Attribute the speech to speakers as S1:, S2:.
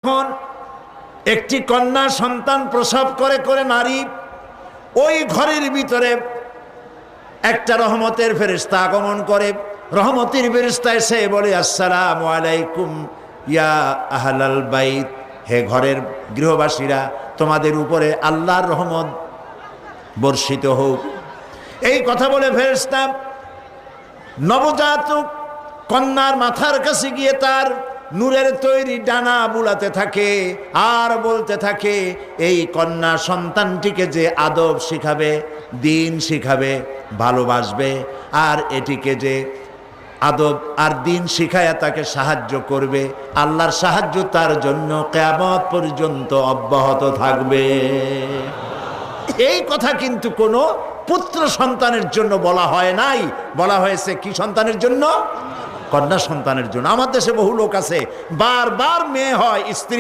S1: যখন একটি কন্যা সন্তান প্রসব করে করে নারী ওই ঘরের ভিতরে একটা রহমতের ফেরেশতা আগমন করে। রহমতের ফেরেশতা এসে বলে, আসসালামু আলাইকুম ইয়া আহলাল বাইত, হে ঘরের গৃহবাসীরা, তোমাদের উপরে আল্লাহর রহমত বর্ষিত হোক। এই কথা বলে ফেরেশতা নবজাতক কন্যার মাথার কাছে গিয়ে তার নূরের তৈরি ডানা বুলাতে থাকে আর বলতে থাকে, এই কন্যা সন্তানটিকে যে আদব শিখাবে, দিন শিখাবে, ভালোবাসবে, আর এটিকে যে আদব আর দিন শিখায়া তাকে সাহায্য করবে, আল্লাহর সাহায্য তার জন্য কিয়ামত পর্যন্ত অব্যাহত থাকবে। এই কথা কিন্তু কোনো পুত্র সন্তানের জন্য বলা হয় নাই, বলা হয়েছে কি সন্তানের জন্য? কন্যা সন্তানের জন্য। আমার দেশে বহু লোক আছে বারবার মেয়ে হয়, স্ত্রী